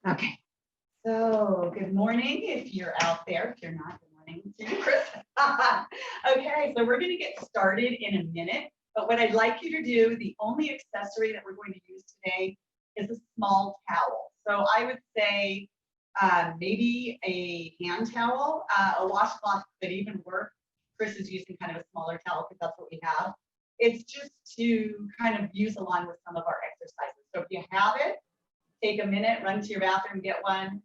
Okay. So good morning if you're out there. If you're not, good morning to you, Chris. Okay, so we're going to get started in a minute. But what I'd like you to do, the only accessory that we're going to use today is a small towel. So I would say maybe a hand towel, a washcloth could even work. Chris is using kind of a smaller towel because that's what we have. It's just to kind of use along with some of our exercises. So if you have it, take a minute, run to your bathroom, get one,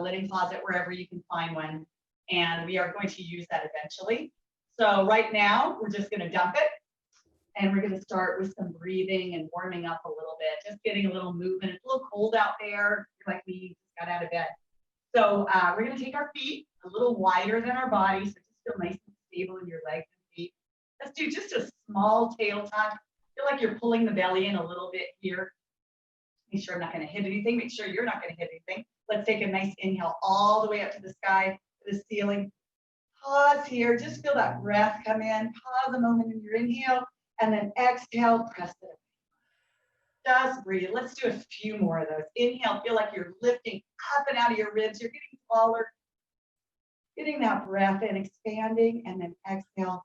linen closet, wherever you can find one. And we are going to use that eventually. So right now, we're just going to dump it. And we're going to start with some breathing and warming up a little bit, just getting a little movement. It's a little cold out there. You're like me, just got out of bed. So we're going to take our feet a little wider than our body. So just feel nice and stable in your legs and feet. Let's do just a small tail tuck. Feel like you're pulling the belly in a little bit here. Make sure I'm not going to hit anything. Make sure you're not going to hit anything. Let's take a nice inhale all the way up to the sky, to the ceiling. Pause here. Just feel that breath come in. Pause a moment in your inhale. And then exhale, press it. Just breathe. Let's do a few more of those. Inhale, feel like you're lifting up and out of your ribs. You're getting taller. Getting that breath in, expanding, and then exhale.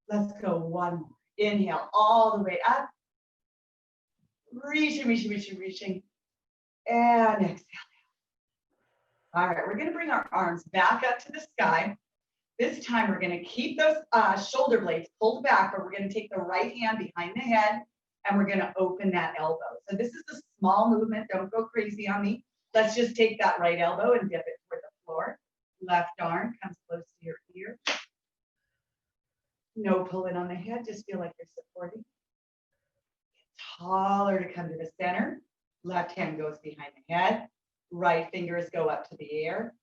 Let's go one more. Inhale all the way up. Reaching, and exhale. All right, we're going to bring our arms back up to the sky. This time we're going to keep those shoulder blades pulled back, but we're going to take the right hand behind the head and we're going to open that elbow. So this is a small movement. Don't go crazy on me. Let's just take that right elbow and dip it toward the floor. Left arm comes close to your ear. No pulling on the head. Just feel like you're supporting. Taller to come to the center. Left hand goes behind the head. Right fingers go up to the air,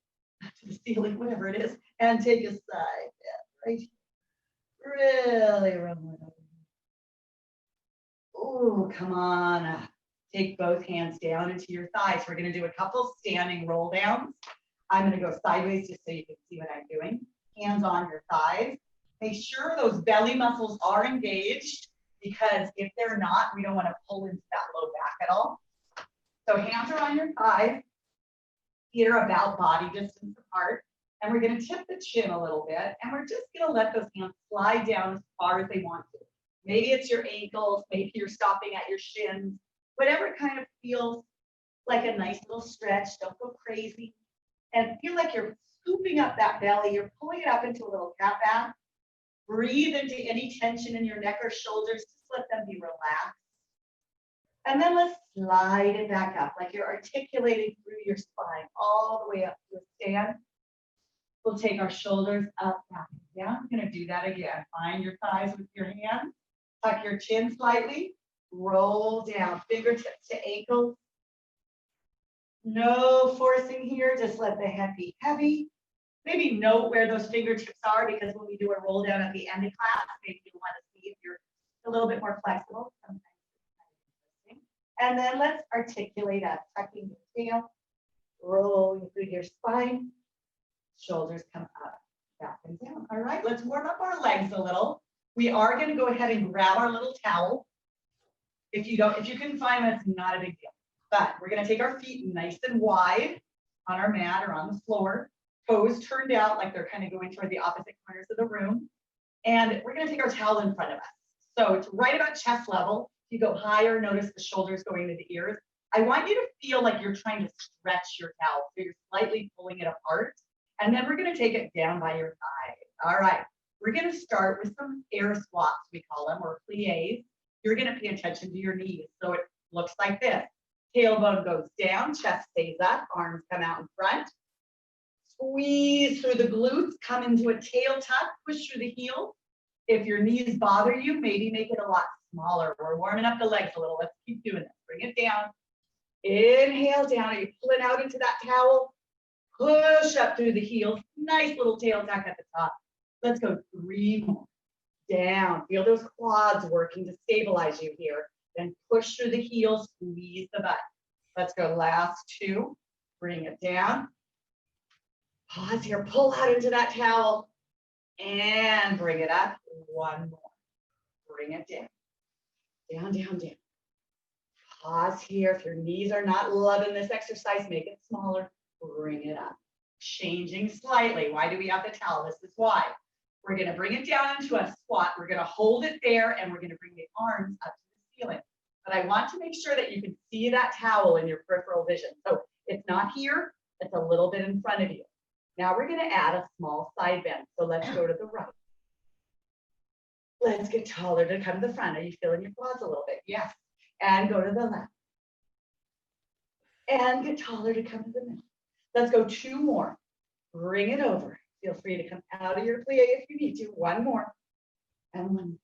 to the ceiling, whatever it is, and take a side bend, right? Really roll it over. Oh, come on. Take both hands down into your thighs. We're going to do a couple standing roll downs. I'm going to go sideways just so you can see what I'm doing. Hands on your thighs. Make sure those belly muscles are engaged, because if they're not, we don't want to pull into that low back at all. So hands are on your thighs. Feet are about body distance apart. And we're going to tip the chin a little bit. And we're just going to let those hands slide down as far as they want to. Maybe it's your ankles. Maybe you're stopping at your shins. Whatever kind of feels like a nice little stretch. Don't go crazy. And feel like you're scooping up that belly. You're pulling it up into a little cat back. Breathe into any tension in your neck or shoulders. Just let them be relaxed. And then let's slide it back up like you're articulating through your spine all the way up to a stand. We'll take our shoulders up, back, and down. I'm going to do that again. Find your thighs with your hands. Tuck your chin slightly. Roll down. Fingertips to ankles. No forcing here. Just let the head be heavy. Maybe note where those fingertips are, because when we do a roll down at the end of class, maybe you'll want to see if you're a little bit more flexible. Sometimes it's kind of interesting. And then let's articulate up, tucking the tail, rolling through your spine. Shoulders come up, back and down. All right, let's warm up our legs a little. We are going to go ahead and grab our little towel. If you can find one, it's not a big deal. But we're going to take our feet nice and wide on our mat or on the floor. Toes turned out like they're kind of going toward the opposite corners of the room. And we're going to take our towel in front of us. So it's right about chest level. If you go higher, notice the shoulders going to the ears. I want you to feel like you're trying to stretch your towel. So you're slightly pulling it apart. And then we're going to take it down by your thighs. All right. We're going to start with some air squats, we call them, or plies. You're going to pay attention to your knees. So it looks like this. Tailbone goes down, chest stays up, arms come out in front. Squeeze through the glutes, come into a tail tuck, push through the heels. If your knees bother you, maybe make it a lot smaller. We're warming up the legs a little. Let's keep doing this. Bring it down. Inhale down. Are you pulling out into that towel? Push up through the heels. Nice little tail tuck at the top. Let's go 3 more. Down. Feel those quads working to stabilize you here. Then push through the heels, squeeze the butt. Let's go last 2. Bring it down. Pause here, pull out into that towel and bring it up. 1 more. Bring it down. Down, down, down. Pause here. If your knees are not loving this exercise, make it smaller. Bring it up. Changing slightly. Why do we have the towel? This is why. We're going to bring it down into a squat. We're going to hold it there, and we're going to bring the arms up to the ceiling. But I want to make sure that you can see that towel in your peripheral vision. So it's not here. It's a little bit in front of you. Now we're going to add a small side bend. So let's go to the right. Let's get taller to come to the front. Are you feeling your quads a little bit? Yes. And go to the left. And get taller to come to the middle. Let's go 2 more. Bring it over. Feel free to come out of your plie if you need to. 1 more. And 1 more.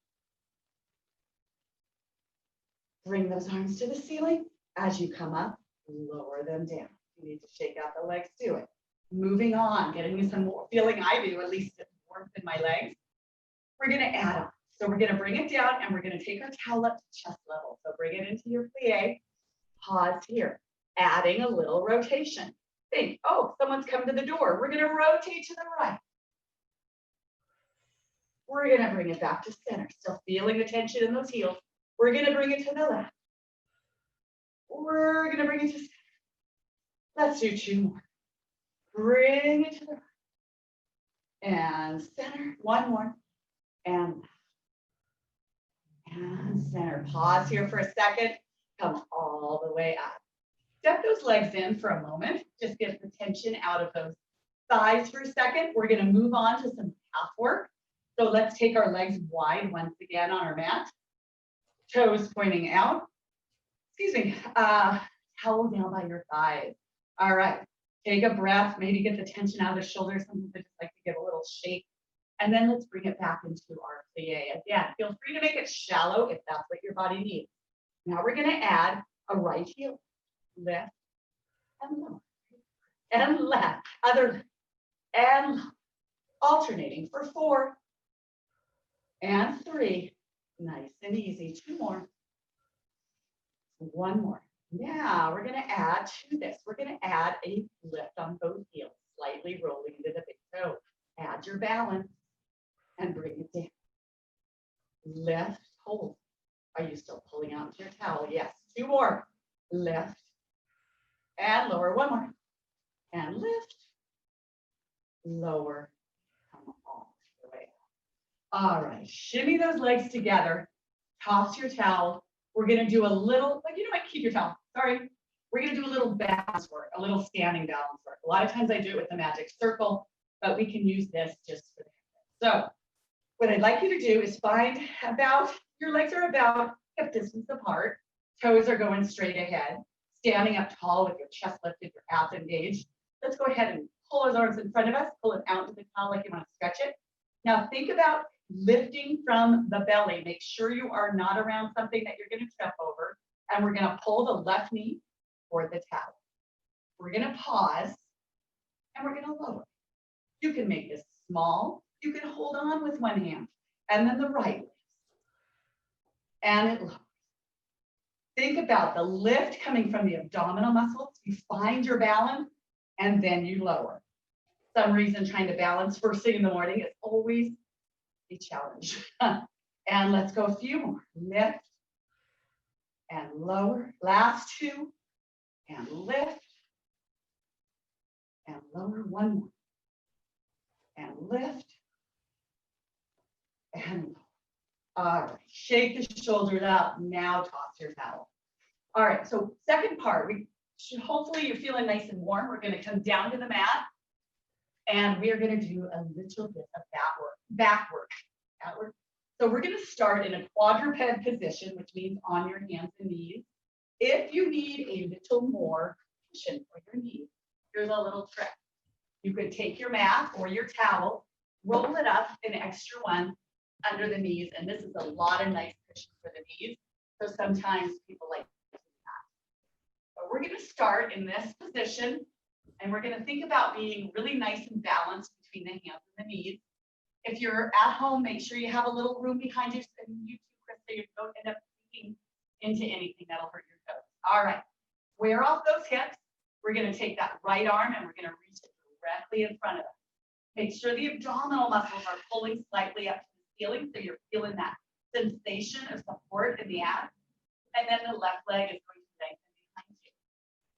Bring those arms to the ceiling. As you come up, lower them down. You need to shake out the legs, do it. Moving on, getting you some more feeling I do, at least warmth in my legs. We're going to add on. So we're going to bring it down, and we're going to take our towel up to chest level. So bring it into your plie. Pause here. Adding a little rotation. Think, oh, someone's come to the door. We're going to rotate to the right. We're going to bring it back to center. Still feeling the tension in those heels. We're going to bring it to the left. We're going to bring it to center. Let's do 2 more. Bring it to the right. And center. 1 more. And left. And center. Pause here for a second. Come all the way up. Step those legs in for a moment. Just get the tension out of those thighs for a second. We're going to move on to some calf work. So let's take our legs wide once again on our mat. Toes pointing out. Excuse me. Towel down by your thighs. All right. Take a breath. Maybe get the tension out of the shoulders. Some people just like to give a little shake. And then let's bring it back into our plie. Again, feel free to make it shallow if that's what your body needs. Now we're going to add a right heel. Lift and lower. And left. Other lift. And lower. Alternating for 4. And 3. Nice and easy. 2 more. 1 more. Now we're going to add to this. We're going to add a lift on both heels, slightly rolling into the big toe. Add your balance and bring it down. Lift, hold. Are you still pulling out your towel? Yes. 2 more. Lift and lower. 1 more. And lift, lower, come all the way up. All right. Shimmy those legs together. Toss your towel. We're going to do a little, like, you might keep your towel. Sorry. We're going to do a little balance work, a little standing balance work. A lot of times I do it with the magic circle, but we can use this just for that. So what I'd like you to do is find about, your legs are about hip distance apart. Toes are going straight ahead. Standing up tall with your chest lifted, your abs engaged. Let's go ahead and pull those arms in front of us. Pull it out to the towel like you want to stretch it. Now think about lifting from the belly. Make sure you are not around something that you're going to trip over. And we're going to pull the left knee toward the towel. We're going to pause and we're going to lower. You can make this small. You can hold on with one hand and then the right lifts. And it lowers. Think about the lift coming from the abdominal muscles. You find your balance and then you lower. Some reason trying to balance first thing in the morning is always a challenge. And let's go a few more. Lift and lower. Last 2. And lift and lower. 1 more. And lift and lower. All right. Shake the shoulders out. Now toss your towel. All right. So second part, hopefully you're feeling nice and warm. We're going to come down to the mat. And we are going to do a little bit of back work. So we're going to start in a quadruped position, which means on your hands and knees. If you need a little more cushion for your knees, here's a little trick. You could take your mat or your towel, roll it up an extra one under the knees, and this is a lot of nice cushion for the knees. So sometimes people like to do that. But we're going to start in this position. And we're going to think about being really nice and balanced between the hands and the knees. If you're at home, make sure you have a little room behind you, and you too, Chris, so you don't end up sinking into anything that'll hurt your toes. All right, square off those hips. We're going to take that right arm and we're going to reach it directly in front of us. Make sure the abdominal muscles are pulling slightly up to the ceiling, so you're feeling that sensation of support in the abs. And then the left leg is going to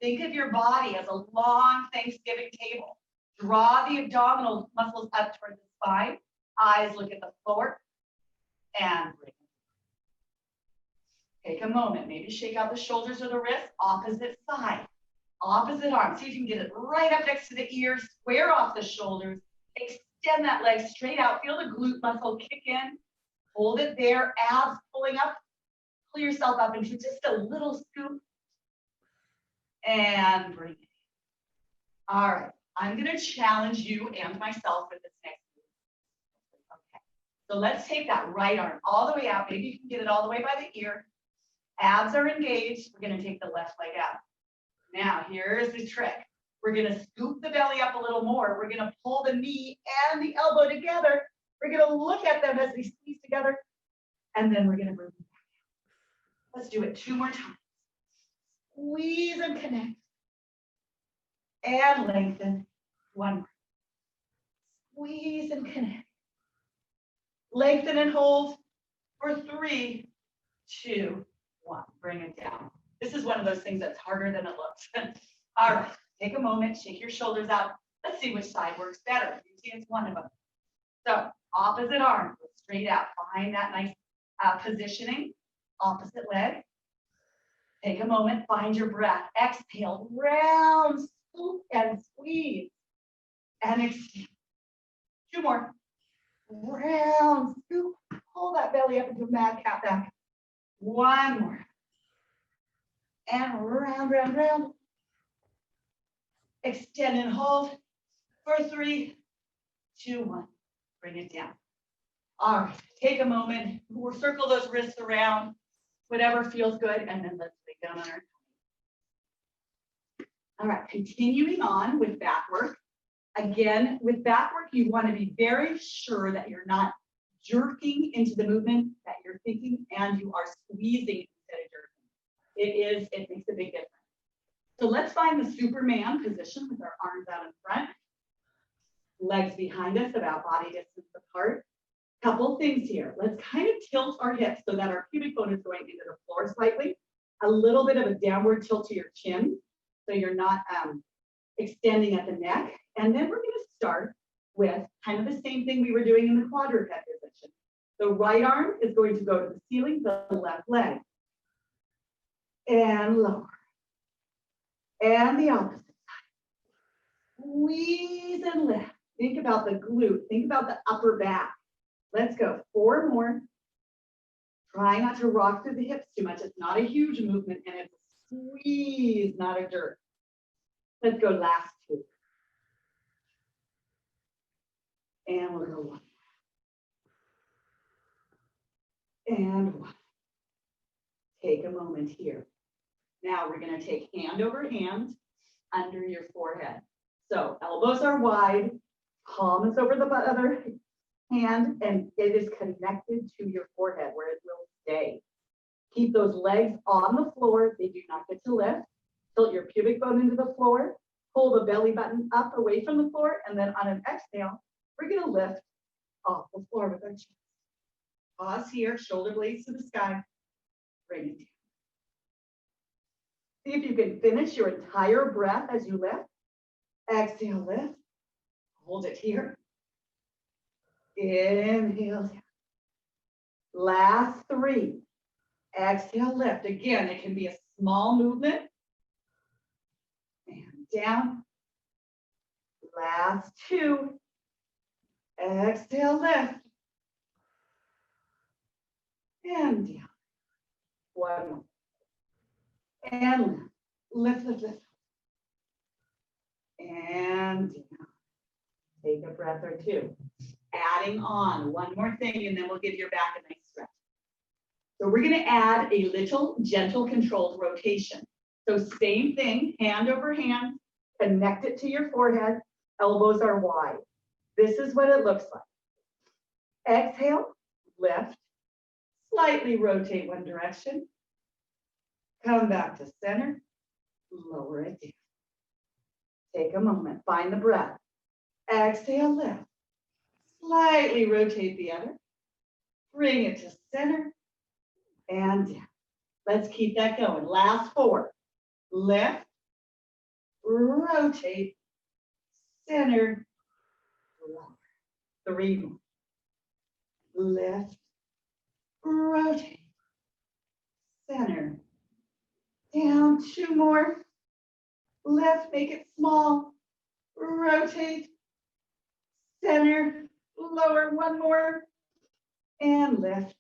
Think of your body as a long Thanksgiving table. Draw the abdominal muscles up toward the spine. Eyes look at the floor. And bring it. Take a moment. Maybe shake out the shoulders or the wrists. Opposite side. Opposite arm. See if you can get it right up next to the ear. Square off the shoulders. Extend that leg straight out. Feel the glute muscle kick in. Hold it there. Abs pulling up. Pull yourself up into just a little scoop. And bring it. All right. I'm going to challenge you and myself with this next move. Okay. So let's take that right arm all the way out. Maybe you can get it all the way by the ear. Abs are engaged. We're going to take the left leg out. Now, here's the trick. We're going to scoop the belly up a little more. We're going to pull the knee and the elbow together. We're going to look at them as they squeeze together. And then we're going to bring them back out. Let's do it 2 more times. Squeeze and connect. And lengthen. 1 more. Squeeze and connect. Lengthen and hold for 3, 2, 1. Bring it down. This is one of those things that's harder than it looks. All right. Take a moment. Shake your shoulders out. Let's see which side works better. You see, it's one of them. So opposite arm. Go straight out. Find that nice positioning. Opposite leg. Take a moment. Find your breath. Exhale. Round. Scoop and squeeze. And exhale. 2 more. Round. Scoop. Pull that belly up into a mad cat back. 1 more. And round, round, round. Extend and hold for 3, 2, 1. Bring it down. All right. Take a moment. We'll circle those wrists around. Whatever feels good. And then let's lay down on our tummy. All right. Continuing on with back work. Again, with back work, you want to be very sure that you're not jerking into the movement, that you're thinking, and you are squeezing instead of jerking. It makes a big difference. So let's find the Superman position with our arms out in front, legs behind us, about body distance apart. Couple things here. Let's kind of tilt our hips so that our pubic bone is going into the floor slightly. A little bit of a downward tilt to your chin, so you're not extending at the neck. And then we're going to start with kind of the same thing we were doing in the quadruped position. The right arm is going to go to the ceiling, the left leg. And lower. And the opposite side. Squeeze and lift. Think about the glute. Think about the upper back. Let's go. 4 more. Try not to rock through the hips too much. It's not a huge movement, and it's a squeeze, not a jerk. Let's go last 2. And we'll go 1. And 1. Take a moment here. Now we're going to take hand over hand under your forehead. So elbows are wide, palm is over the other hand, and it is connected to your forehead where it will stay. Keep those legs on the floor. They do not get to lift. Tilt your pubic bone into the floor. Pull the belly button up away from the floor, and then on an exhale, we're going to lift off the floor with our chest. Pause here, shoulder blades to the sky. Bring it down. See if you can finish your entire breath as you lift. Exhale, lift. Hold it here. Inhale down. Last 3. Exhale, lift. Again, it can be a small movement. And down. Last 2. Exhale, lift. And down. 1 more. And lift, lift, lift. And down. Take a breath or 2. Adding on 1 more thing, and then we'll give your back a nice stretch. So we're going to add a little gentle controlled rotation. So same thing, hand over hand, connect it to your forehead, elbows are wide. This is what it looks like. Exhale, lift, slightly rotate one direction, come back to center, lower it down. Take a moment, find the breath. Exhale, lift, slightly rotate the other, bring it to center, and down. Let's keep that going. Last 4. Lift, rotate, center, lower. 3 more. Lift, rotate, center, down. 2 more. Lift, make it small, rotate, center, lower. 1 more, and lift,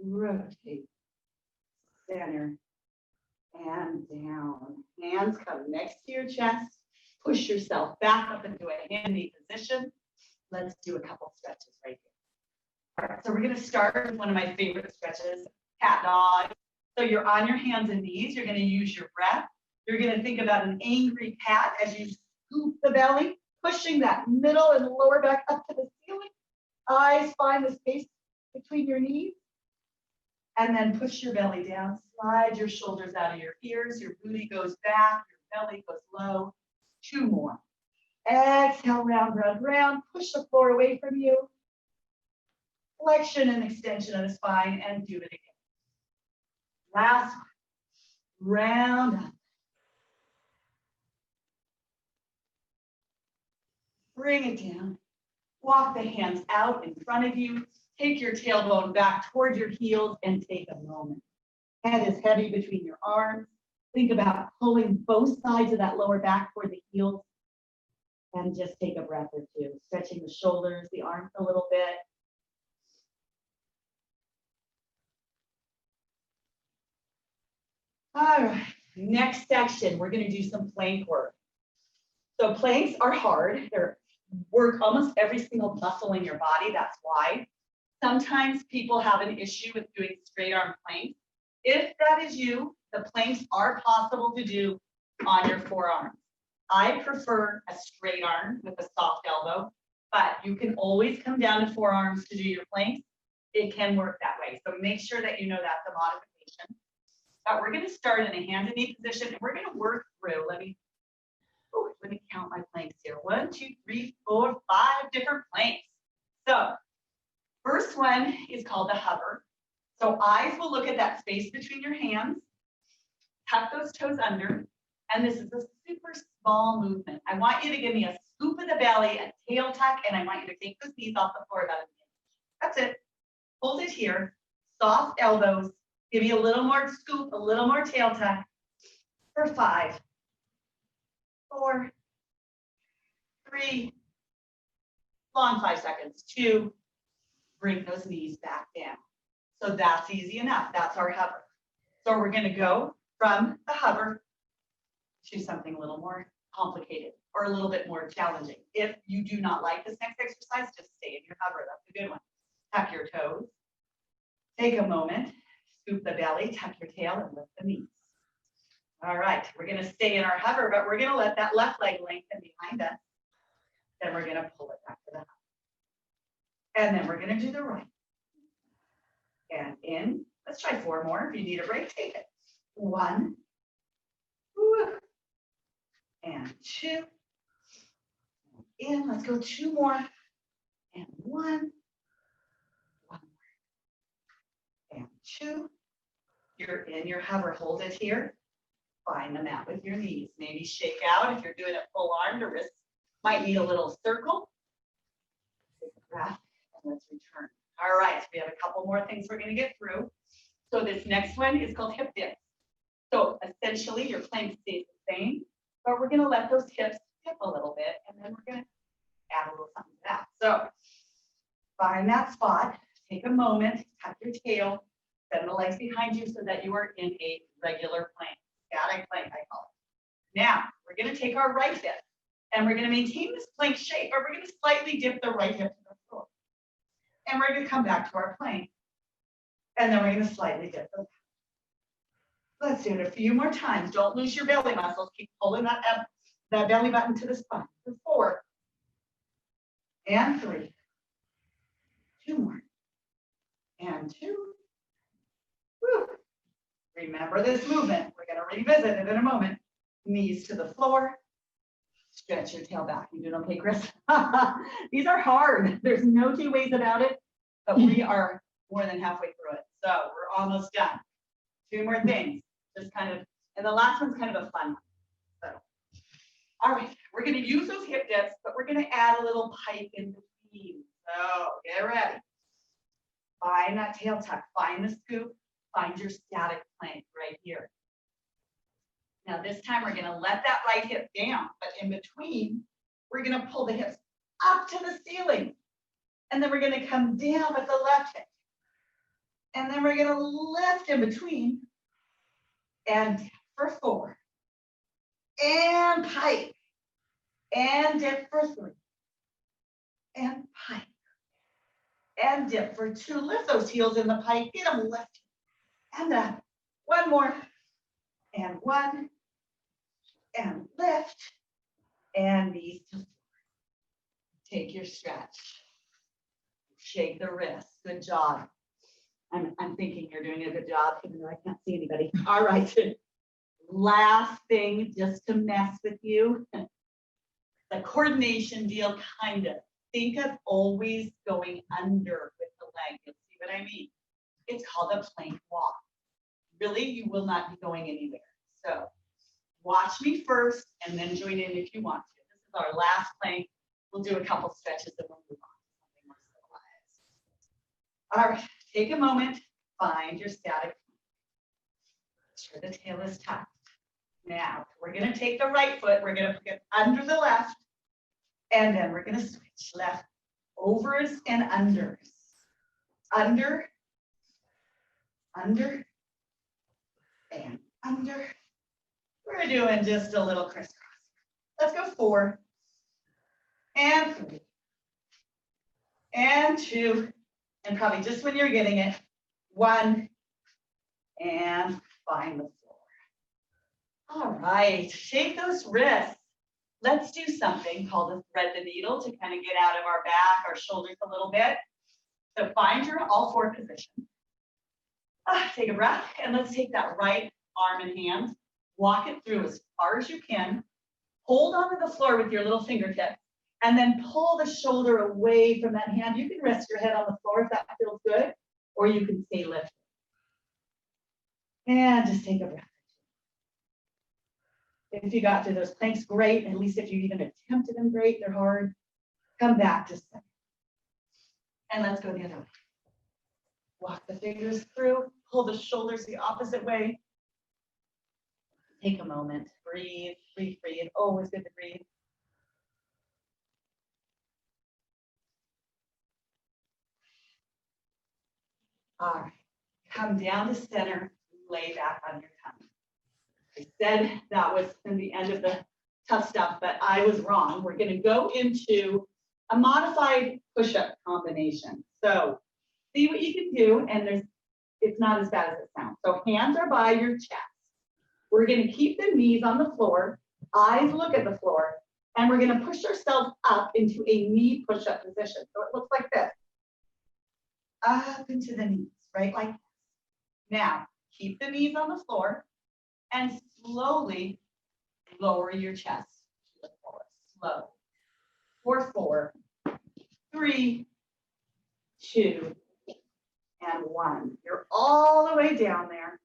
rotate, center, and down. Hands come next to your chest. Push yourself back up into a handy position. Let's do a couple stretches right here. All right, so we're going to start with one of my favorite stretches, cat dog. So you're on your hands and knees. You're going to use your breath. You're going to think about an angry cat as you scoop the belly, pushing that middle and lower back up to the ceiling. Eyes find the space between your knees. And then push your belly down. Slide your shoulders out of your ears. Your booty goes back. Your belly goes low. 2 more. Exhale, round, round, round. Push the floor away from you. Flexion and extension of the spine, and do it again. Last one. Round up. Bring it down. Walk the hands out in front of you. Take your tailbone back toward your heels and take a moment. Head is heavy between your arms. Think about pulling both sides of that lower back toward the heels. And just take a breath or two. Stretching the shoulders, the arms a little bit. All right, next section, we're going to do some plank work. So planks are hard. They work almost every single muscle in your body. That's why. Sometimes people have an issue with doing straight arm planks. If that is you, the planks are possible to do on your forearms. I prefer a straight arm with a soft elbow, but you can always come down to forearms to do your planks. It can work that way. So make sure that you know that's a modification. But we're going to start in a hand and knee position, and we're going to work through. Let me count my planks here. 1, 2, 3, 4, 5 different planks. So first one is called the hover. So eyes will look at that space between your hands. Tuck those toes under. And this is a super small movement. I want you to give me a scoop of the belly, a tail tuck, and I want you to take those knees off the floor about an inch. That's it. Hold it here. Soft elbows. Give me a little more scoop, a little more tail tuck for 5, 4, 3, long 5 seconds, 2, bring those knees back down. So that's easy enough. That's our hover. So we're going to go from the hover to something a little more complicated or a little bit more challenging. If you do not like this next exercise, just stay in your hover. That's a good one. Tuck your toes. Take a moment. Scoop the belly, tuck your tail, and lift the knees. All right, we're going to stay in our hover, but we're going to let that left leg lengthen behind us. Then we're going to pull it back to the hover. And then we're going to do the right. And in. Let's try 4 more. If you need a break, take it. 1. And 2. In. Let's go 2 more. And 1. 1 more. And 2. You're in your hover. Hold it here. Find the mat with your knees. Maybe shake out if you're doing it full arm. The wrists might need a little circle. Take a breath and let's return. All right, we have a couple more things we're going to get through. So this next one is called hip dips. So essentially your plank stays the same, but we're going to let those hips dip a little bit, and then we're going to add a little something to that. So find that spot. Take a moment. Tuck your tail. Send the legs behind you so that you are in a regular plank. Static plank, I call it. Now, we're going to take our right hip, and we're going to maintain this plank shape, but we're going to slightly dip the right hip to the floor. And we're going to come back to our plank. And then we're going to slightly dip the back. Let's do it a few more times. Don't lose your belly muscles. Keep pulling that belly button to the spine. For 4. And 3. 2 more. And 2. Woo. Remember this movement. We're going to revisit it in a moment. Knees to the floor. Stretch your tail back. You doing okay, Chris? These are hard. There's no 2 ways about it, but we are more than halfway through it. So we're almost done. 2 more things. Just kind of, and the last one's kind of a fun one. So All right, we're going to use those hip dips, but we're going to add a little pike in between. So get ready. Find that tail tuck, find the scoop, find your static plank right here. Now this time we're going to let that right hip down, but in between, we're going to pull the hips up to the ceiling. And then we're going to come down with the left hip. And then we're going to lift in between and dip for 4. And pike. And dip for 3. And pike. And dip for 2. Lift those heels in the pike. Get them lifted. And up. 1 more. And 1. And lift. And knees to floor. Take your stretch. Shake the wrists. Good job. I'm thinking you're doing a good job, even though I can't see anybody. All right. Last thing, just to mess with you. The coordination deal, kind of. Think of always going under with the leg. You'll see what I mean. It's called a plank walk. Really, you will not be going anywhere. So watch me first and then join in if you want to. This is our last plank. We'll do a couple stretches and we'll move on to something more civilized. All right, take a moment, find your static. Make sure the tail is tucked. Now, we're going to take the right foot, we're going to put it under the left, and then we're going to switch left, overs and unders. Under, under, and under. We're doing just a little crisscross. Let's go 4, and 3, and 2, and probably just when you're getting it, 1, and find the floor. All right, shake those wrists. Let's do something called a thread the needle to kind of get out of our back, our shoulders a little bit. So find your all 4 position. Take a breath, and let's take that right arm and hand, walk it through as far as you can, hold onto the floor with your little fingertips, and then pull the shoulder away from that hand. You can rest your head on the floor if that feels good, or you can stay lifted. And just take a breath. If you got through those planks, great. At least if you even attempted them, great. They're hard. Come back just a second. And let's go the other way. Walk the fingers through, pull the shoulders the opposite way. Take a moment, breathe, breathe, breathe. Always good to breathe. All right, come down to center, lay back on your tummy. I said that was in the end of the tough stuff, but I was wrong. We're going to go into a modified push-up combination. So see what you can do, and it's not as bad as it sounds. So hands are by your chest. We're going to keep the knees on the floor, eyes look at the floor, and we're going to push ourselves up into a knee push-up position. So it looks like this. Up into the knees, right like this. Now, keep the knees on the floor and slowly lower your chest to the floor. Slow. For 4, 3, 2, and 1. You're all the way down there.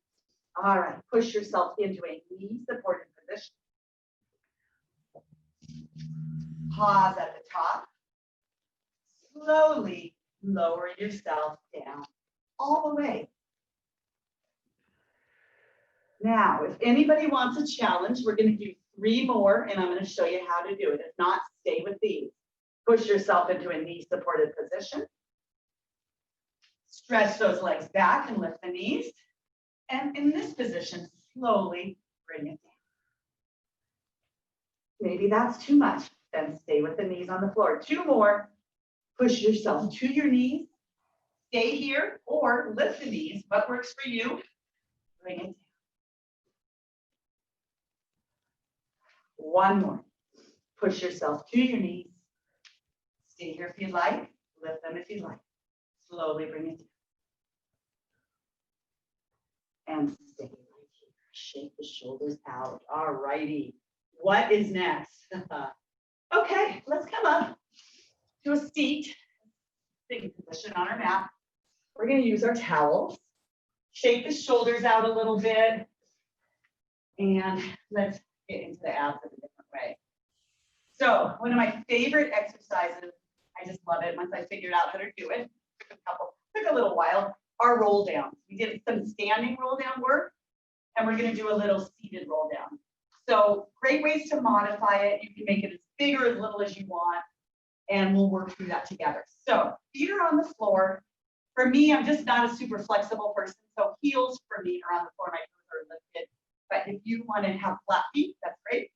All right, push yourself into a knee supported position. Pause at the top. Slowly lower yourself down all the way. Now, if anybody wants a challenge, we're going to do 3 more, and I'm going to show you how to do it. If not, stay with these. Push yourself into a knee supported position. Stretch those legs back and lift the knees. And in this position, slowly bring it down. Maybe that's too much. Then stay with the knees on the floor. 2 more. Push yourself to your knees. Stay here or lift the knees. What works for you? Bring it down. 1 more. Push yourself to your knees. Stay here if you'd like. Lift them if you'd like. Slowly bring it down. And stay right here. Shake the shoulders out. All righty. What is next? Okay, let's come up to a seat. Sitting position on our mat. We're going to use our towels. Shake the shoulders out a little bit. And let's get into the abs in a different way. So one of my favorite exercises, I just love it. Once I figured out how to do it, took a little while, are roll downs. We did some standing roll down work, and we're gonna do a little seated roll down. So great ways to modify it. You can make it as big or as little as you want, and we'll work through that together. So feet are on the floor. For me, I'm just not a super flexible person, so heels for me are on the floor, my toes are lifted. But if you want to have flat feet, that's great.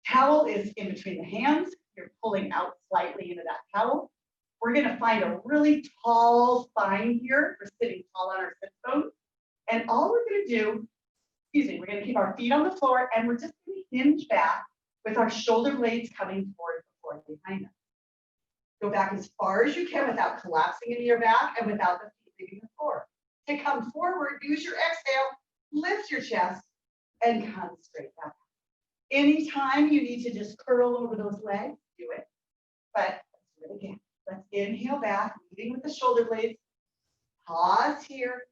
Towel is in between the hands. You're pulling out slightly into that towel. We're going to find a really tall spine here. We're sitting tall on our sit bones. And all we're going to do, we're going to keep our feet on the floor, and we're just going to hinge back with our shoulder blades coming towards the floor behind us. Go back as far as you can without collapsing into your back and without the feet leaving the floor. To come forward, use your exhale, lift your chest, and come straight back. Anytime you need to just curl over those legs, do it. But let's do it again. Let's inhale back, leading with the shoulder blades. Pause here.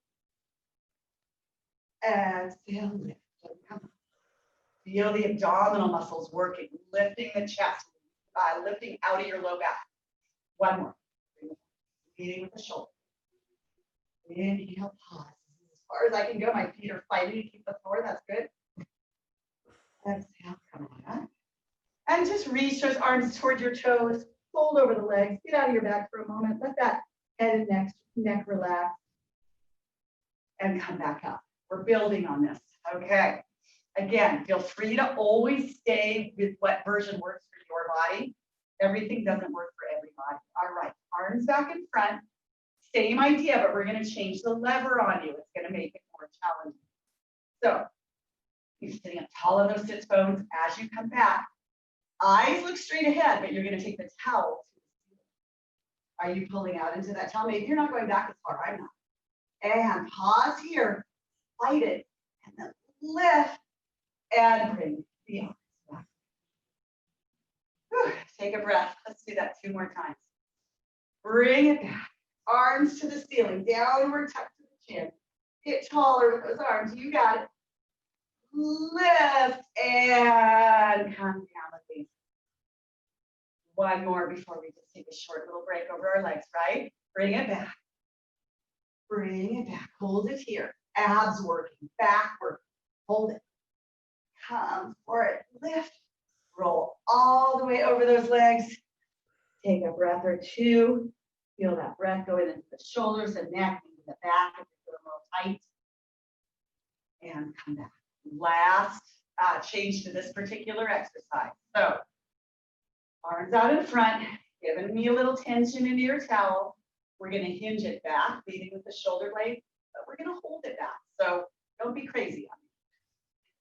Exhale, lift. Come on. Feel the abdominal muscles working, lifting the chest, lifting out of your low back. One more. Leading with the shoulder. Inhale, pause. As far as I can go, my feet are fighting to keep the floor. That's good. Exhale, come on up. And just reach those arms toward your toes. Fold over the legs. Get out of your back for a moment. Let that head and neck relax. And come back up. We're building on this. Okay. Again, feel free to always stay with what version works for your body. Everything doesn't work for everybody. All right. Arms back in front. Same idea, but we're going to change the lever on you. It's going to make it more challenging. So you're sitting up tall on those sit bones. As you come back, eyes look straight ahead, but you're going to take the towel to the ceiling. Are you pulling out into that towel? Maybe you're not going back as far. I'm not. And pause here. Fight it. And then lift and bring the arms back. Whew. Take a breath. Let's do that 2 more times. Bring it back. Arms to the ceiling. Downward tuck to the chin. Get taller with those arms. You got it. Lift and come down the face. One more before we just take a short little break over our legs, right? Bring it back. Bring it back. Hold it here. Abs working. Back working. Hold it. Come for it. Lift. Roll all the way over those legs. Take a breath or 2. Feel that breath going into the shoulders and neck, into the back if you feel a little tight. And come back. Last change to this particular exercise. So arms out in front, giving me a little tension into your towel. We're going to hinge it back, leading with the shoulder blade, but we're going to hold it back. So don't be crazy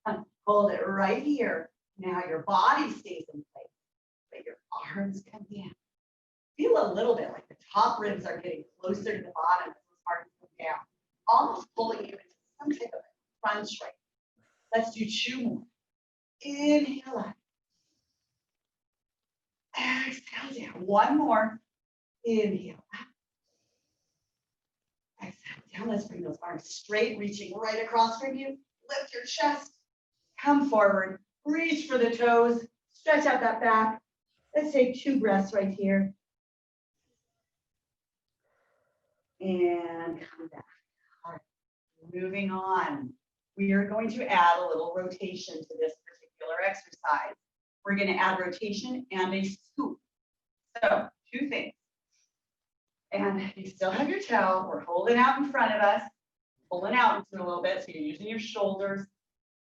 on me. Hold it right here. Now your body stays in place, but your arms come down. Feel a little bit like the top ribs are getting closer to the bottom as those arms come down, almost pulling you into some type of crunch right. Let's do 2 more. Inhale up. Exhale down. 1 more. Inhale up. Exhale down. Let's bring those arms straight, reaching right across from you. Lift your chest. Come forward. Reach for the toes. Stretch out that back. Let's take 2 breaths right here. And come back. All right. Moving on. We are going to add a little rotation to this particular exercise. We're going to add rotation and a scoop. So 2 things. And you still have your towel. We're holding out in front of us, pulling out into a little bit. So you're using your shoulders.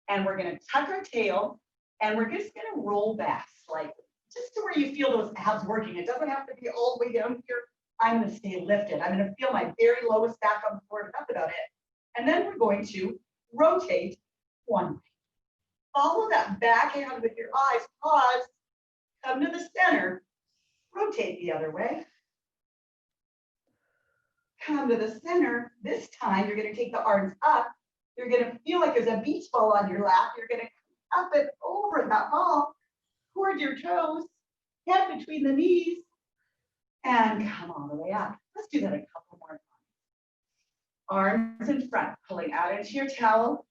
And we're going to tuck our tail. And we're just going to roll back slightly, just to where you feel those abs working. It doesn't have to be all the way down here. I'm going to stay lifted. I'm going to feel my very lowest back on the floor. That's about it. And then we're going to rotate 1 way. Follow that backhand with your eyes. Pause. Come to the center. Rotate the other way. Come to the center. This time, you're going to take the arms up. You're going to feel like there's a beach ball on your lap. You're going to come up and over that ball toward your toes. Head between the knees. And come all the way up. Let's do that a couple more times. Arms in front, pulling out into your towel,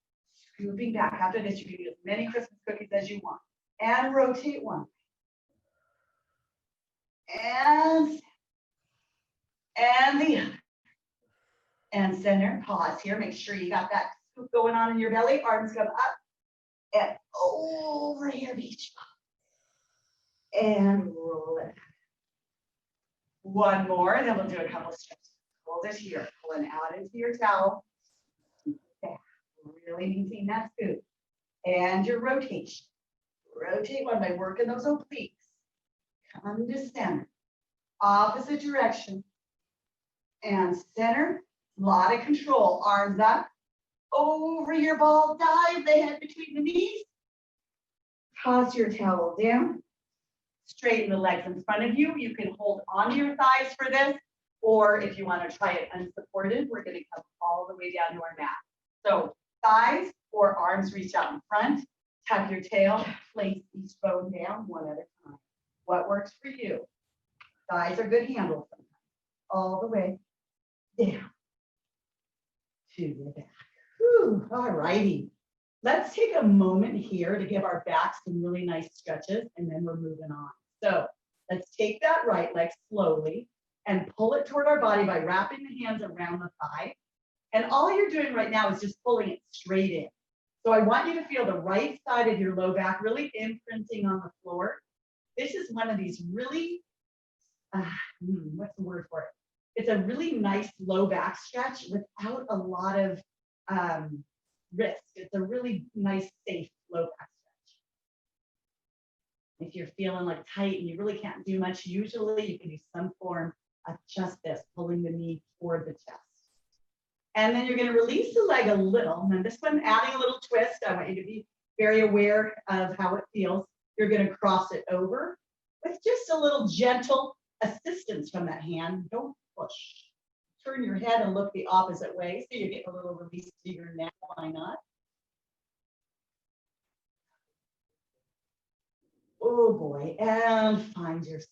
scooping back. After this, you can do as many Christmas cookies as you want. And rotate 1. and the other. And center, pause here. Make sure you got that scoop going on in your belly. Arms come up and over here, beach ball. And roll it. One more, and then we'll do a couple stretches. Hold it here, pulling out into your towel. Back. Really maintain that scoop. And your rotation. Rotate one by working those obliques. Come to center. Opposite direction. And center. A lot of control. Arms up. Over your ball. Dive the head between the knees. Toss your towel down. Straighten the legs in front of you. You can hold onto your thighs for this. Or if you want to try it unsupported, we're going to come all the way down to our mat. So thighs or arms reach out in front. Tuck your tail. Place each bone down one at a time. What works for you? Thighs are good handles sometimes. All the way down to the back. Whew, all righty. Let's take a moment here to give our back some really nice stretches, and then we're moving on. So let's take that right leg slowly and pull it toward our body by wrapping the hands around the thigh. And all you're doing right now is just pulling it straight in. So I want you to feel the right side of your low back really imprinting on the floor. This is one of these really, what's the word for it? It's a really nice low back stretch without a lot of risk. It's a really nice, safe low back stretch. If you're feeling like tight and you really can't do much, usually you can do some form of just this, pulling the knee toward the chest. And then you're going to release the leg a little. And this one, adding a little twist. I want you to be very aware of how it feels. You're going to cross it over with just a little gentle assistance from that hand. Don't push. Turn your head and look the opposite way so you get a little release to your neck. Why not? Oh boy, and find your center.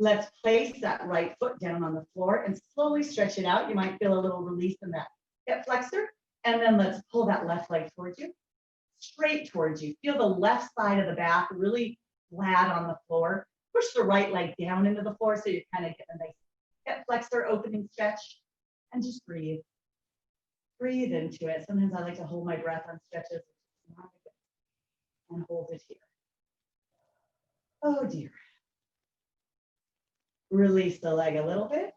Let's place that right foot down on the floor and slowly stretch it out. You might feel a little release in that hip flexor. And then let's pull that left leg towards you, straight towards you. Feel the left side of the back really flat on the floor. Push the right leg down into the floor so you kind of get a nice hip flexor opening stretch. And just breathe. Breathe into it. Sometimes I like to hold my breath on stretches and hold it here. Oh dear. Release the leg a little bit,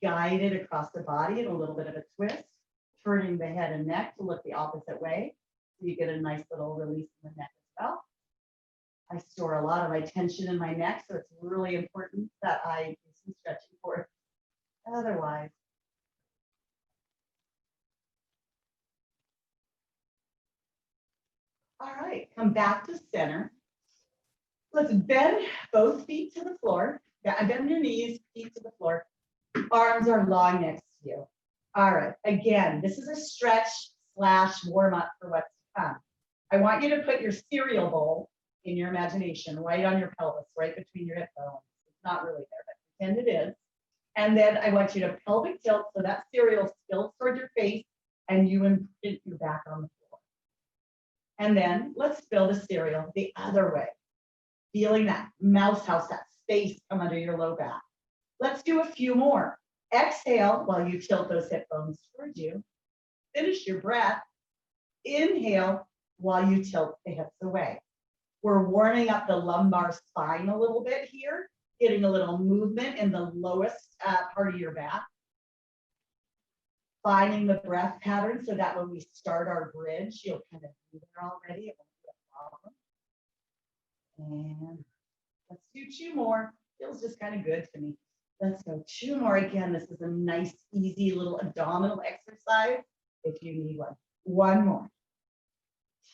guide it across the body in a little bit of a twist, turning the head and neck to look the opposite way. So you get a nice little release in the neck as well. I store a lot of my tension in my neck, so it's really important that I do some stretching for it. Otherwise, all right, come back to center. Let's bend both feet to the floor. Bend your knees, feet to the floor. Arms are long next to you. All right, again, this is a stretch / warm up for what's to come. I want you to put your cereal bowl in your imagination, right on your pelvis, right between your hip bones. It's not really there, but pretend it is. And then I want you to pelvic tilt so that cereal spills toward your face and you imprint your back on the floor. And then let's spill the cereal the other way. Feeling that mouse house, that space come under your low back. Let's do a few more. Exhale while you tilt those hip bones towards you. Finish your breath. Inhale while you tilt the hips away. We're warming up the lumbar spine a little bit here, getting a little movement in the lowest part of your back. Finding the breath pattern so that when we start our bridge, you'll kind of be there already. It won't be a problem. And let's do 2 more. Feels just kind of good to me. Let's go 2 more. Again, this is a nice, easy little abdominal exercise if you need one. 1 more.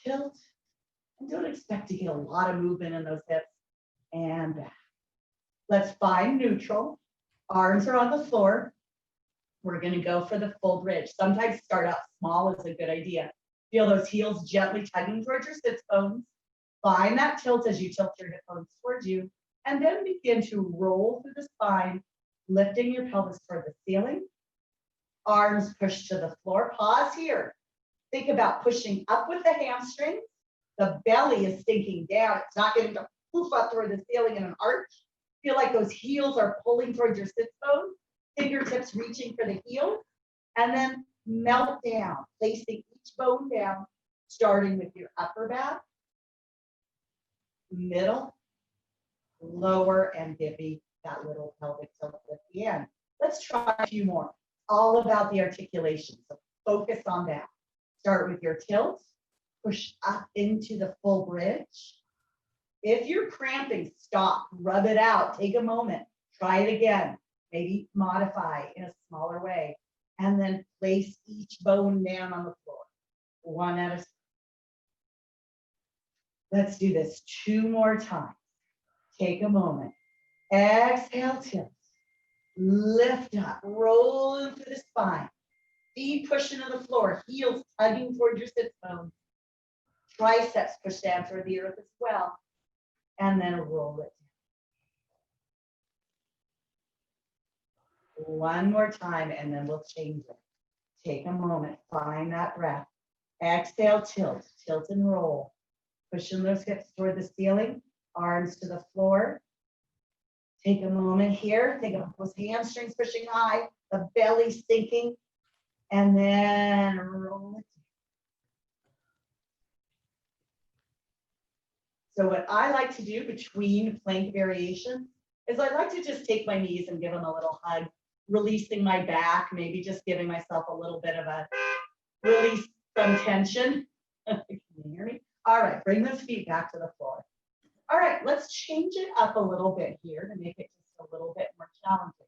Tilt. And don't expect to get a lot of movement in those hips. And back. Let's find neutral. Arms are on the floor. We're going to go for the full bridge. Sometimes start out small is a good idea. Feel those heels gently tugging towards your sits bones. Find that tilt as you tilt your hip bones towards you. And then begin to roll through the spine, lifting your pelvis toward the ceiling. Arms push to the floor. Pause here. Think about pushing up with the hamstrings. The belly is sinking down. It's not getting to poof up toward the ceiling in an arch. Feel like those heels are pulling towards your sits bones, fingertips reaching for the heels, and then melt down, placing each bone down, starting with your upper back, middle, lower, and dipping that little pelvic tilt at the end. Let's try a few more. All about the articulation, so focus on that. Start with your tilt, push up into the full bridge. If you're cramping, stop, rub it out, take a moment, try it again, maybe modify in a smaller way, and then place each bone down on the floor, one at a time. Let's do this 2 more times. Take a moment, exhale, tilt, lift up, roll into the spine, feet push into the floor, heels tugging towards your sit bones, triceps push down toward the earth as well. And then roll it. One more time, and then we'll change it. Take a moment, find that breath. Exhale, tilt, tilt and roll. Pushing those hips toward the ceiling, arms to the floor. Take a moment here, think of those hamstrings pushing high, the belly sinking, and then roll it. So what I like to do between plank variations is I like to just take my knees and give them a little hug, releasing my back, maybe just giving myself a little bit of a release from tension. Can you hear me? All right, bring those feet back to the floor. All right, let's change it up a little bit here to make it just a little bit more challenging.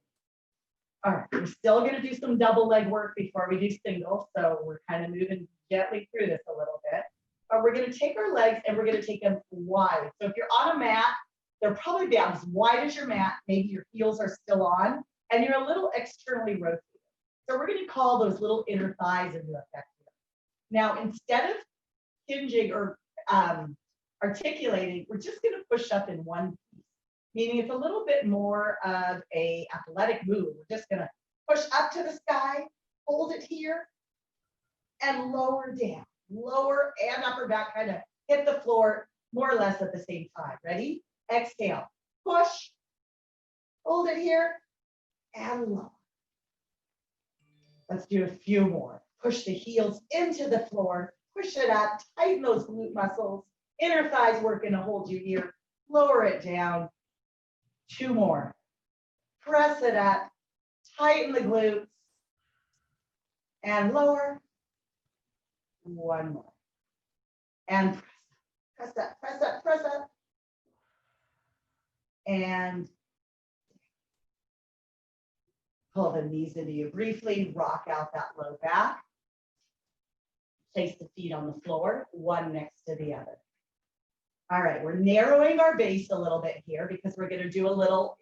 All right, we're still going to do some double leg work before we do single, so we're kind of moving gently through this a little bit. But we're going to take our legs and we're going to take them wide. So if you're on a mat, they're probably about as wide as your mat. Maybe your heels are still on and you're a little externally rotated. So we're going to call those little inner thighs into effect here. Now, instead of hinging or articulating, we're just going to push up in one piece, meaning it's a little bit more of a athletic move. We're just going to push up to the sky, hold it here, and lower down. Lower and upper back kind of hit the floor more or less at the same time. Ready? Exhale, push, hold it here, and lower. Let's do a few more. Push the heels into the floor, push it up, tighten those glute muscles, inner thighs working to hold you here, lower it down. 2 more. Press it up, tighten the glutes, and lower. 1 more. And press up, press up, press up. And pull the knees into you briefly, rock out that low back. Place the feet on the floor, one next to the other. All right, we're narrowing our base a little bit here because we're going to do a little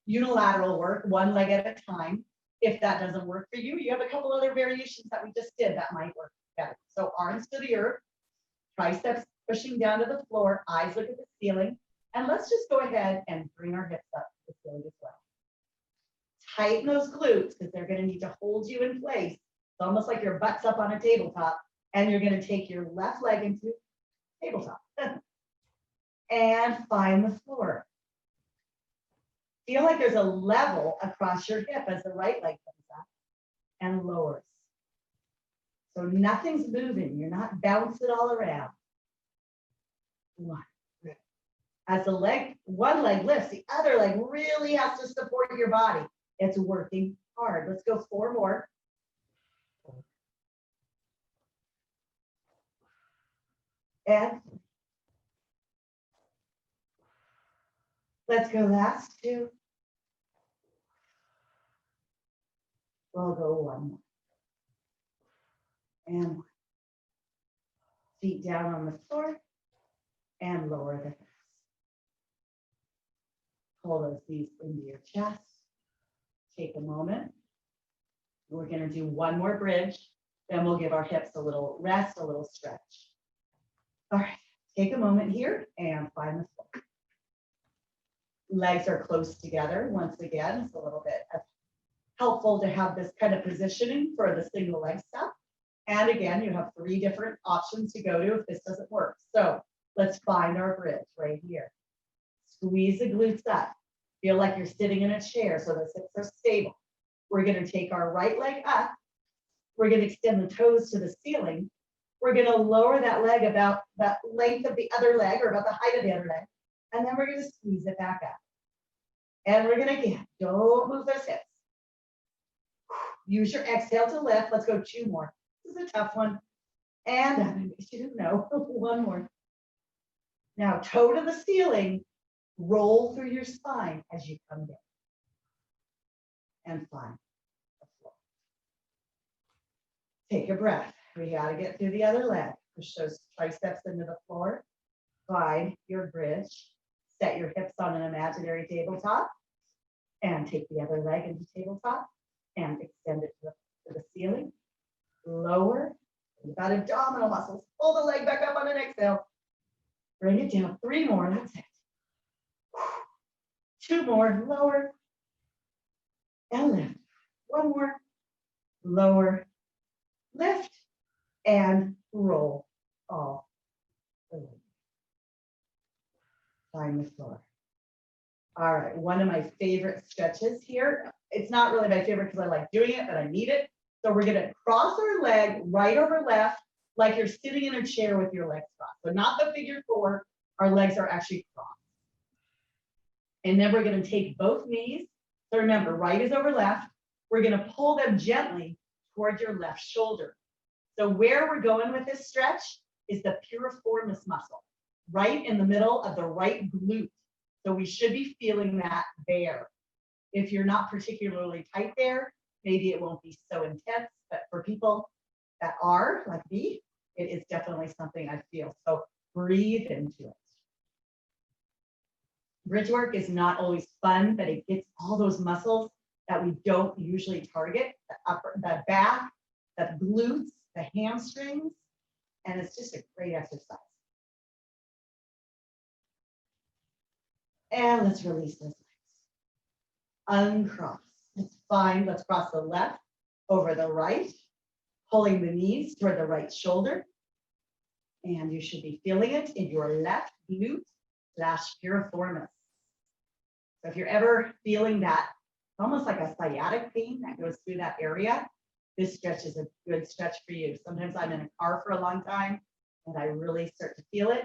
unilateral work, one leg at a time. If that doesn't work for you, you have a couple other variations that we just did that might work better. So arms to the earth, triceps pushing down to the floor, eyes look at the ceiling, and let's just go ahead and bring our hips up to the ceiling as well. Tighten those glutes because they're going to need to hold you in place. It's almost like your butt's up on a tabletop, and you're going to take your left leg into tabletop and find the floor. Feel like there's a level across your hip as the right leg comes up and lowers. So nothing's moving. You're not bouncing all around. 1. As the leg, one leg lifts, the other leg really has to support your body. It's working hard. Let's go 4 more. And let's go last 2. We'll go 1 more. And 1. Feet down on the floor and lower the hips. Pull those knees into your chest. Take a moment. We're going to do 1 more bridge. Then we'll give our hips a little rest, a little stretch. All right, take a moment here and find the floor. Legs are close together. Once again, it's a little bit helpful to have this kind of positioning for the single leg step. And again, you have 3 different options to go to if this doesn't work. So let's find our bridge right here. Squeeze the glutes up. Feel like you're sitting in a chair so the hips are stable. We're going to take our right leg up. We're going to extend the toes to the ceiling. We're going to lower that leg about the length of the other leg or about the height of the other leg. And then we're going to squeeze it back up. And we're going to, again, don't move those hips. Use your exhale to lift. Let's go 2 more. This is a tough one. And I wish you didn't know. 1 more. Now, toe to the ceiling. Roll through your spine as you come down. And find the floor. Take a breath. We got to get through the other leg. Push those triceps into the floor. Find your bridge. Set your hips on an imaginary tabletop. And take the other leg into tabletop. And extend it to the ceiling. Lower. You've got abdominal muscles. Pull the leg back up on an exhale. Bring it down. 3 more. That's it. 2 more. Lower. And lift. 1 more. Lower. Lift. And roll all the way. Find the floor. All right. One of my favorite stretches here. It's not really my favorite because I like doing it, but I need it. So we're going to cross our leg right over left, like you're sitting in a chair with your legs crossed. So not the figure 4, our legs are actually crossed. And then we're going to take both knees. So remember, right is over left. We're going to pull them gently toward your left shoulder. So where we're going with this stretch is the piriformis muscle, right in the middle of the right glute. So we should be feeling that there. If you're not particularly tight there, maybe it won't be so intense, but for people that are, like me, it is definitely something I feel. So breathe into it. Bridge work is not always fun, but it gets all those muscles that we don't usually target, the back, the glutes, the hamstrings, and it's just a great exercise. And let's release those legs. Uncross. It's fine. Let's cross the left over the right, pulling the knees toward the right shoulder. And you should be feeling it in your left glute / piriformis. So if you're ever feeling that, almost like a sciatic pain that goes through that area, this stretch is a good stretch for you. Sometimes I'm in a car for a long time and I really start to feel it.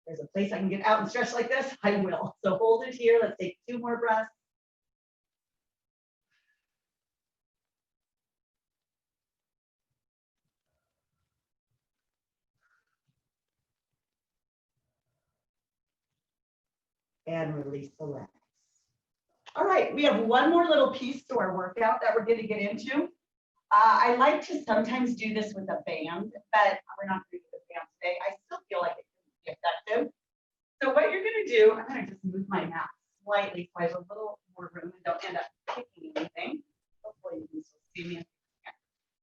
There's a place I can get out and stretch like this, I will. So hold it here. Let's take 2 more breaths. And release the legs. All right, we have one more little piece to our workout that we're going to get into. I like to sometimes do this with a band, but we're not going to do the band today. I still feel like it can be effective. So what you're going to do, I'm going to just move my mat slightly so I have a little more room and don't end up kicking anything. Hopefully you can still see me.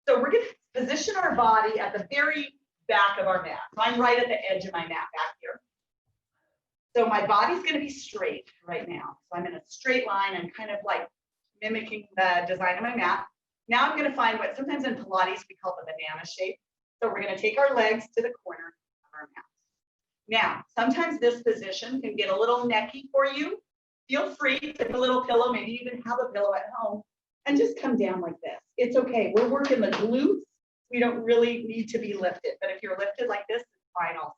So we're going to position our body at the very back of our mat. So I'm right at the edge of my mat back here. So my body's going to be straight right now. So I'm in a straight line. I'm kind of like mimicking the design of my mat. Now I'm going to find what sometimes in Pilates we call the banana shape. So we're going to take our legs to the corner of our mat. Now, sometimes this position can get a little necky for you. Feel free to take a little pillow, maybe even have a pillow at home, and just come down like this. It's okay. We're working the glutes. We don't really need to be lifted, but if you're lifted like this, it's fine also.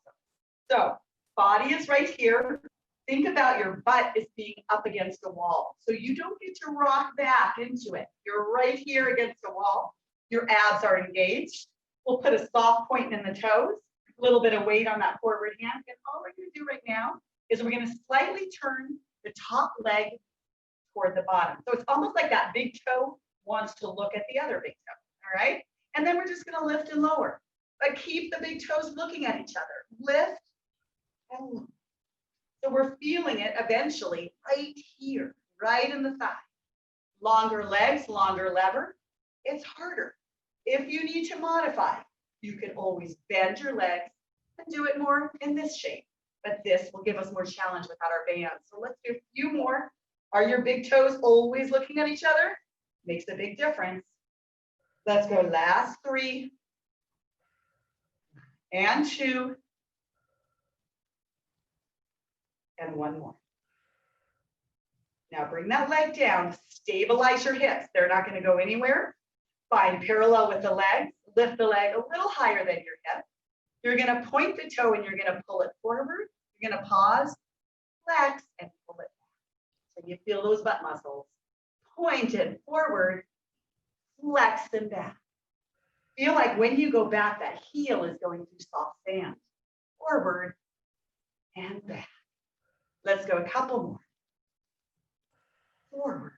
So body is right here. Think about your butt as being up against a wall. So you don't get to rock back into it. You're right here against the wall. Your abs are engaged. We'll put a soft point in the toes, a little bit of weight on that forward hand. And all we're going to do right now is we're going to slightly turn the top leg toward the bottom. So it's almost like that big toe wants to look at the other big toe. All right. And then we're just going to lift and lower. But keep the big toes looking at each other. Lift and lower. So we're feeling it eventually right here, right in the thigh. Longer legs, longer lever. It's harder. If you need to modify, you can always bend your legs and do it more in this shape. But this will give us more challenge without our bands. So let's do a few more. Are your big toes always looking at each other? Makes a big difference. Let's go last 3 and 2 and 1 more. Now bring that leg down, stabilize your hips. They're not going to go anywhere. Find parallel with the legs. Lift the leg a little higher than your hip. You're going to point the toe and you're going to pull it forward. You're going to pause, flex, and pull it back. So you feel those butt muscles. Point it forward, flex and back. Feel like when you go back, that heel is going through soft sand. Forward and back. Let's go a couple more. Forward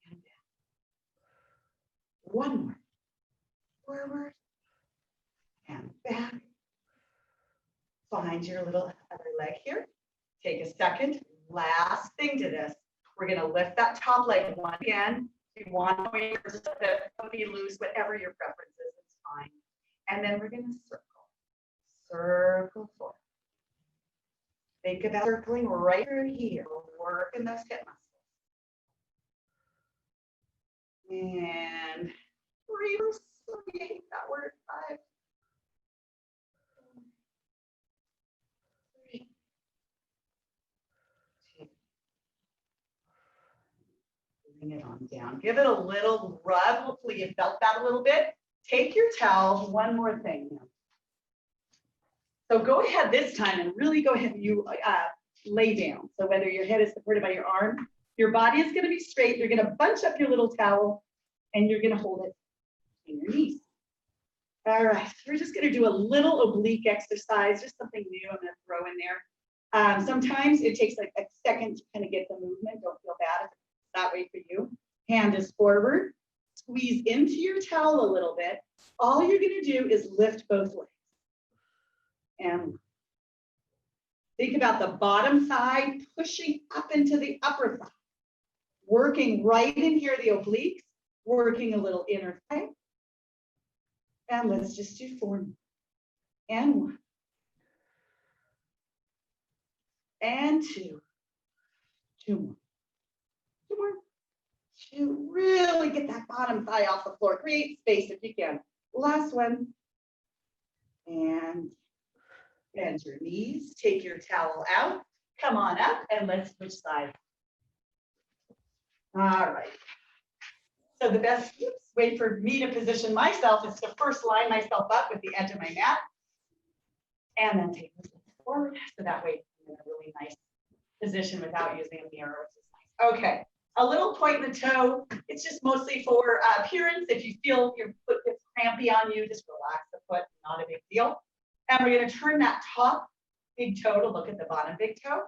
and back. One more. Forward and back. Find your little other leg here. Take a second. Last thing to this. We're going to lift that top leg one again. If you want to be loose, whatever your preference is, it's fine. And then we're going to circle. Circle forward. Think about circling right through here. Working those hip muscles. And reverse. I hate that word. 5, 3, 2. Bring it on down. Give it a little rub. Hopefully you felt that a little bit. Take your towel. One more thing now. So go ahead this time and really go ahead and you lay down. So whether your head is supported by your arm, your body is going to be straight. You're going to bunch up your little towel and you're going to hold it in your knees. All right, we're just going to do a little oblique exercise, just something new I'm going to throw in there. Sometimes it takes like a second to kind of get the movement. Don't feel bad if it's that way for you. Hand is forward. Squeeze into your towel a little bit. All you're going to do is lift both legs. And think about the bottom thigh pushing up into the upper thigh. Working right in here, the obliques, working a little inner thigh. And let's just do 4 more. And 1. And 2. 2 more. 2 more. 2. Really get that bottom thigh off the floor. Create space if you can. Last one. And bend your knees. Take your towel out. Come on up and let's switch sides. All right. So the best way for me to position myself is to first line myself up with the edge of my mat and then take this forward. So that way I'm in a really nice position without using a mirror, which is nice. Okay, a little point in the toe. It's just mostly for appearance. If you feel your foot gets crampy on you, just relax the foot, not a big deal. And we're going to turn that top big toe to look at the bottom big toe.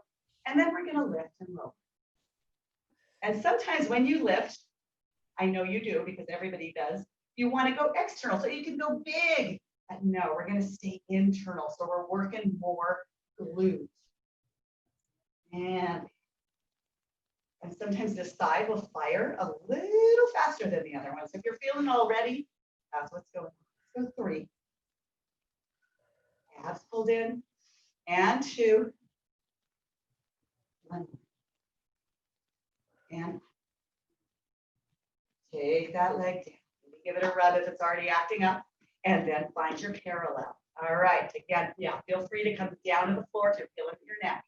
And then we're going to lift and lower. And sometimes when you lift, I know you do because everybody does, you want to go external. So you can go big. But no, we're going to stay internal. So we're working more glutes. And sometimes this side will fire a little faster than the other one. So if you're feeling already, that's what's going on. So 3. Abs pulled in. And 2. 1. And take that leg down. Maybe give it a rub if it's already acting up. And then find your parallel. All right. Again, yeah, feel free to come down to the floor to feel it in your neck.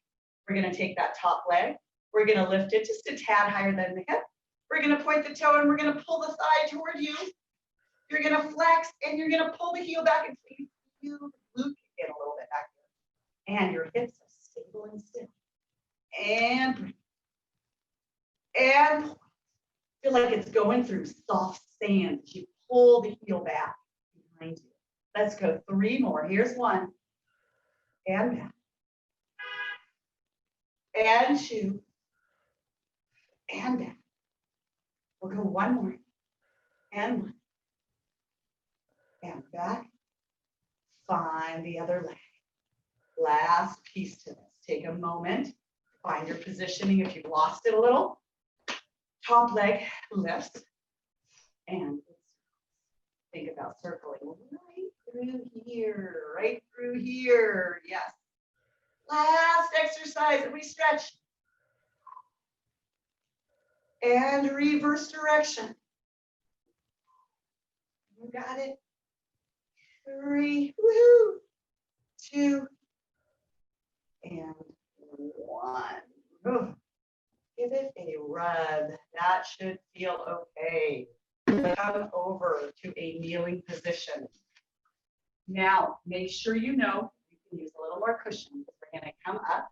We're going to take that top leg. We're going to lift it just a tad higher than the hip. We're going to point the toe and we're going to pull the thigh toward you. You're going to flex and you're going to pull the heel back and you glute in a little bit back here. And your hips are stable and still. And breathe. And feel like it's going through soft sand. You pull the heel back behind you. Let's go 3 more. Here's 1. And back. And 2. And back. We'll go 1 more. And 1. And back. Find the other leg. Last piece to this. Take a moment. Find your positioning if you've lost it a little. Top leg lifts. And think about circling right through here. Right through here. Yes. Last exercise. We stretch. And reverse direction. You got it. 3, woohoo, 2, and 1. Give it a rub. That should feel okay. Come over to a kneeling position. Now, make sure you know you can use a little more cushion. We're going to come up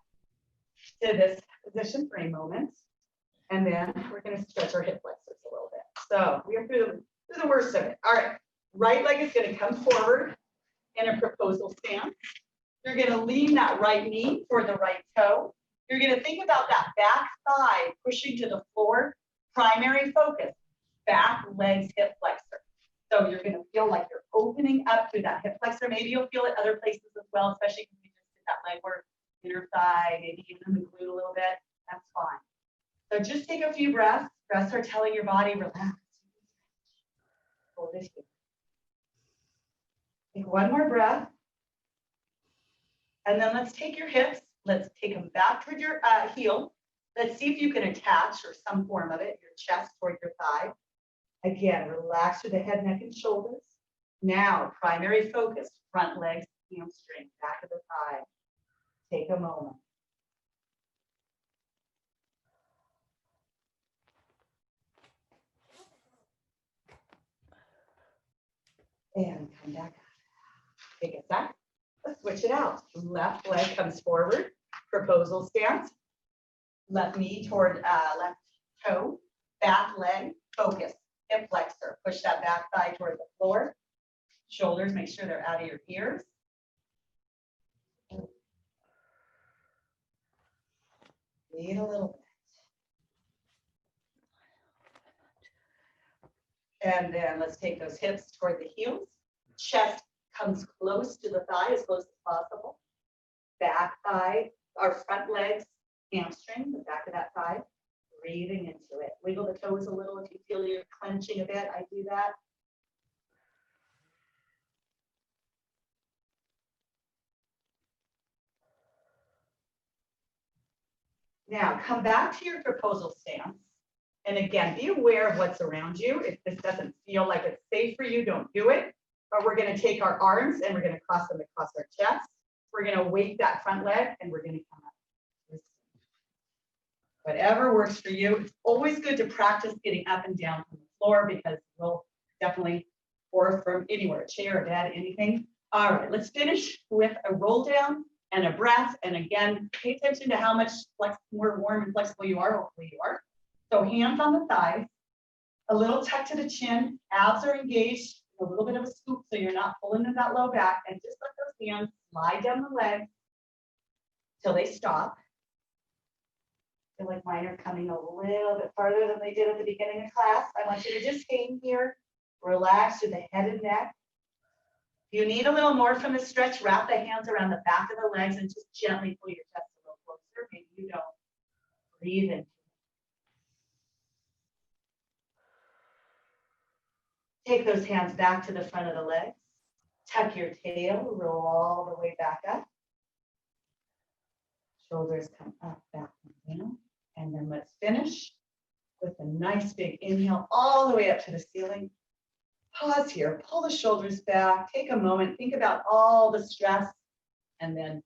to this position for a moment, and then we're going to stretch our hip flexors a little bit. So we are through the worst of it. All right, right leg is going to come forward in a proposal stance. You're going to lean that right knee toward the right toe. You're going to think about that back thigh pushing to the floor. Primary focus, back legs, hip flexor. So you're going to feel like you're opening up through that hip flexor. Maybe you'll feel it other places as well, especially if you just did that leg work, inner thigh, maybe even in the glute a little bit. That's fine. So just take a few breaths. Breaths are telling your body, relax. Hold it here. Take one more breath. And then let's take your hips. Let's take them back toward your heel. Let's see if you can attach, or some form of it, your chest toward your thigh. Again, relax through the head, neck, and shoulders. Now, primary focus, front legs, hamstring, back of the thigh. Take a moment. And come back up. Take it back. Let's switch it out. Left leg comes forward, proposal stance. Left knee toward left toe, back leg, focus. Hip flexor, push that back thigh toward the floor. Shoulders, make sure they're out of your ears. Lean a little bit. And then let's take those hips toward the heels. Chest comes close to the thigh, as close as possible. Back thigh, our front legs, hamstring, the back of that thigh. Breathing into it. Wiggle the toes a little if you feel you're clenching a bit. I do that. Now come back to your proposal stance. And again, be aware of what's around you. If this doesn't feel like it's safe for you, don't do it. But we're going to take our arms and we're going to cross them across our chest. We're going to weight that front leg and we're going to come up. Whatever works for you. It's always good to practice getting up and down from the floor because we'll definitely, or from anywhere, a chair, a bed, anything. All right, let's finish with a roll down and a breath. And again, pay attention to how much more warm and flexible you are. Hopefully you are. So hands on the thighs, a little tuck to the chin, abs are engaged, a little bit of a scoop so you're not pulling in that low back, and just let those hands slide down the legs till they stop. Feel like mine are coming a little bit farther than they did at the beginning of class. I want you to just hang here, relax through the head and neck. If you need a little more from the stretch, wrap the hands around the back of the legs and just gently pull your chest a little closer. Maybe you don't. Breathe in. Take those hands back to the front of the legs. Tuck your tail, roll all the way back up. Shoulders come up, back, and down. And then let's finish with a nice big inhale all the way up to the ceiling. Pause here, pull the shoulders back, take a moment, think about all the stress, and then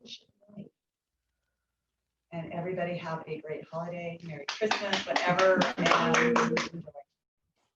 push it away. And everybody have a great holiday, Merry Christmas, whatever, and enjoy.